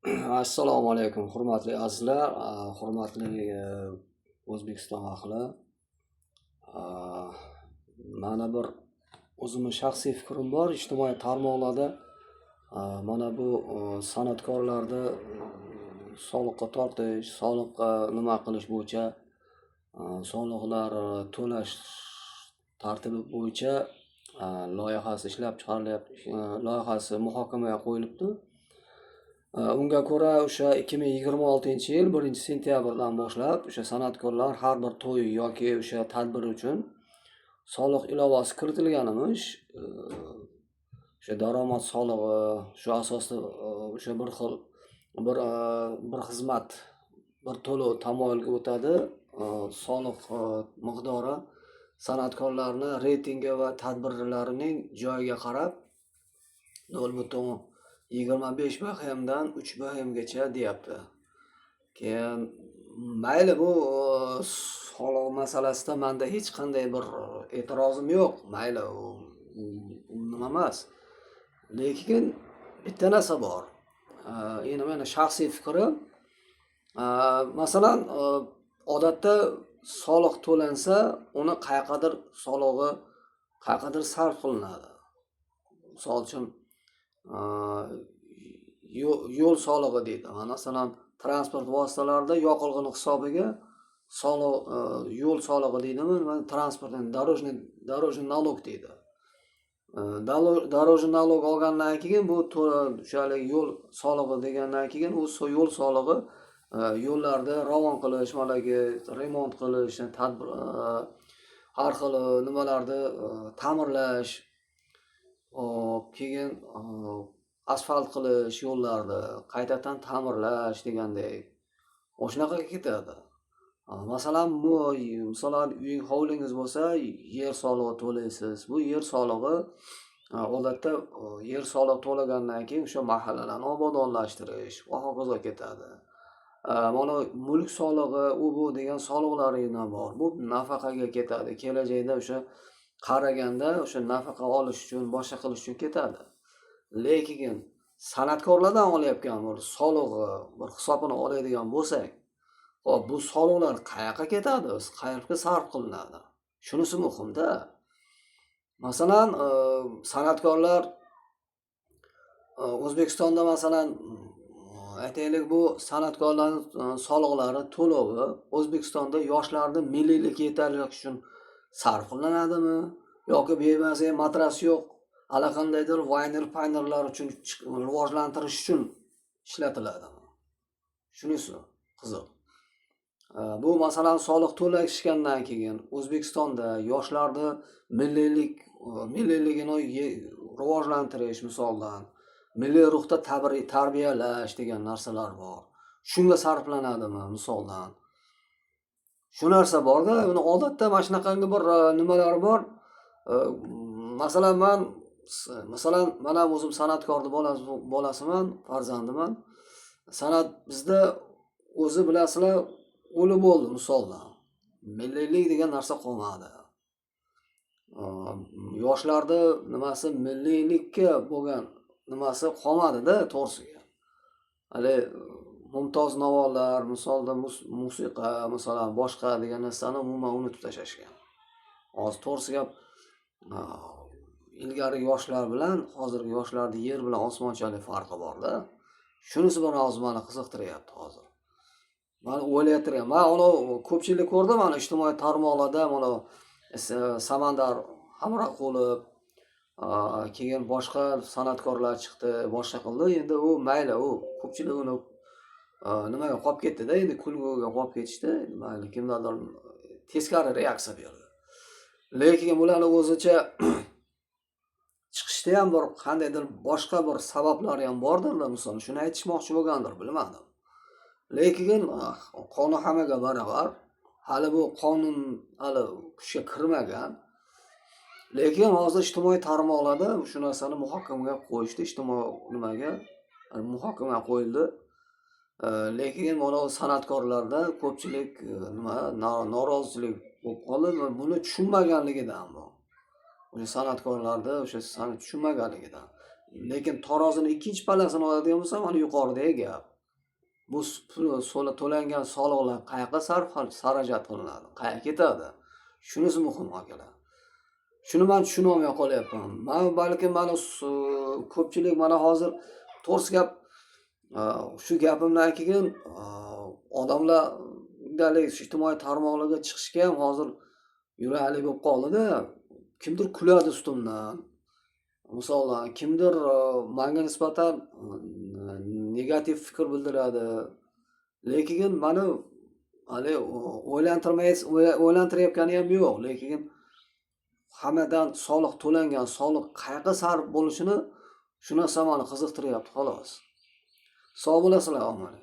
Assalomu alaykum, hurmatli azizlar, hurmatli O'zbekiston ahli. Ah, Mana bir o'zimning shaxsiy fikrim bor. Ijtimoiy tarmoqlarda mana bu san'atkorlarni soliqqa tortish, soliqqa nima qilish bo'yicha, soliqlar to'lash tartibi bo'yicha loyihasi ishlab chiqarilyapti, loyihasi muhokamaga qo'yilibdi. Unga ko'ra o'sha 2026-yil 1-sentyabrdan boshlab o'sha san'atkorlar har bir to'y yoki o'sha tadbir uchun soliq ilovasi kiritilgan emish. O'sha daromad solig'i shu asosda o'sha bir xil bir xizmat, bir to'lov tamoyilga o'tadi. Soliq miqdori san'atkorlarni reytingi va tadbirlarining joyiga qarab 0,25 bahmdan 3 bahmgacha deyapti. Keyin mayli, bu soliq masalasida menda hech qanday bir e'tirozim yo'q. Mayli, u nima emas. Lekin bitta narsa bor. Endi meni shaxsiy fikrim, masalan, odatda soliq to'lansa, uni qayerqadir sarf qilinadi. Misol uchun, yo'l solig'i deydi. Masalan, transport vositalarida yoqilg'ini hisobiga soliq, yo'l solig'i deydimi? Transportdan дорожный налог deydi. Дорожный налог olgandan keyin bu o'shalik yo'l solig'i degandan keyin u yo'l solig'i yo'llarni ravon qilish, malagi remont qilish, tadbir, har xil nimalarni ta'mirlash, keyin asfalt qilish, yo'llarni qaytadan ta'mirlash degandek o'shanaqa ketadi. Masalan, uying hovlingiz bo'lsa, yer solig'i to'laysiz. Bu yer solig'i odatda yer solig'i to'lagandan keyin o'sha mahallalarni obodonlashtirish va hokazo ketadi. Mana mulk solig'i, bu degan soliqlar yana bor. Bu nafaqaga ketadi. Kelajakda o'sha qaraganda o'sha nafaqa olish uchun, boshqa qilish uchun ketadi. Lekin san'atkorlardan olayotgan bir solig'i, bir hisobini oladigan bo'lsak, bu soliqlar qayerga ketadi? Qayerga sarf qilinadi? Shunisi muhimda. Masalan, san'atkorlar O'zbekistonda masalan aytaylik, bu san'atkorlarning soliqlari to'lovi O'zbekistonda yoshlarning milliylik yetarlik uchun sarf qilinadimi yoki bemaza matras yo'q allaqandaydir vayner-paynerlar uchun rivojlantirish uchun ishlatiladimi? Shunisi qiziq. Bu masalan soliq to'lashgandan keyin O'zbekistonda yoshlarni milliyligini rivojlantirish, misoldan milliy ruhda tarbiyalash degan narsalar bor. Shunga sarflanadimi misoldan? Shu narsa borda, uni odatda mana shunaqangi bir nimalar bor. Masalan, mana o'zim san'atkorning bolasiman, farzandiman. San'at bizda o'zi bilasizlar o'lib bo'ldi misoldan. Milliylik degan narsa qolmadi. Yoshlarda nimasi milliylikka bo'lgan nimasi qolmadi-da, to'g'risiga. Hali mumtoz navolar, misolda musiqa, masalan, boshqa degan narsani umuman unutib tashlashgan. Hozir to'g'risi gap, ilgari yoshlar bilan hozirgi yoshlarning yer bilan osmonchalik farqi bor-da. Shunisi buni hozir meni qiziqtiryapti hozir. Men o'ylayapman, men uni ko'pchilik ko'rdim, mana ijtimoiy tarmoqlarda mana Samandar Hamroqulov, keyin boshqa san'atkorlar chiqdi, boshqa qildi. Endi u mayli, u ko'pchilik uni nimaga qolib ketdi-da, endi kulguga qolib ketishdi. Mayli, kimlardir teskari reaksiya berdi. Lekin bularning o'zicha chiqishda ham bir qandaydir boshqa bir sabablari ham bordir-da, masalan, shuni aytishmoqchi bo'lgandir, bilmadim. Lekin qonun hammaga barobar. Hali bu qonun hali kuchga kirmagan. Lekin hozir ijtimoiy tarmoqlarda shu narsani muhokamaga qo'yishdi, ijtimoiy nimaga muhokamaga qo'yildi. Lekin mana san'atkorlarda ko'pchilik norozilik bo'lib qoldi. Buni tushunmaganligidan bu. O'sha san'atkorlarda tushunmaganligidan. Lekin tarozining ikkinchi pallasini oladigan bo'lsam, mana yuqoridagi gap. bu to'langan soliqlar qayerga sarajat qilinadi, qayerga ketadi? Shunisi muhim akalar. Shuni men tushunolmay qolyapman. Balki mana ko'pchilik mana hozir to'rs gap shu gapimdan keyin odamlar ijtimoiy tarmoqlarga chiqishga ham hozir yuragli bo'lib qoldi-da. Kimdir kuladi ustimdan. Misolan, kimdir menga nisbatan negativ fikr bildiradi. Lekin mani hali o'ylantirayotgani ham yo'q. Lekin hammadan soliq to'langan soliq qayerga sarf bo'lishini shu narsa meni qiziqtiryapti xolos. Sog' bo'lasizlar, omon.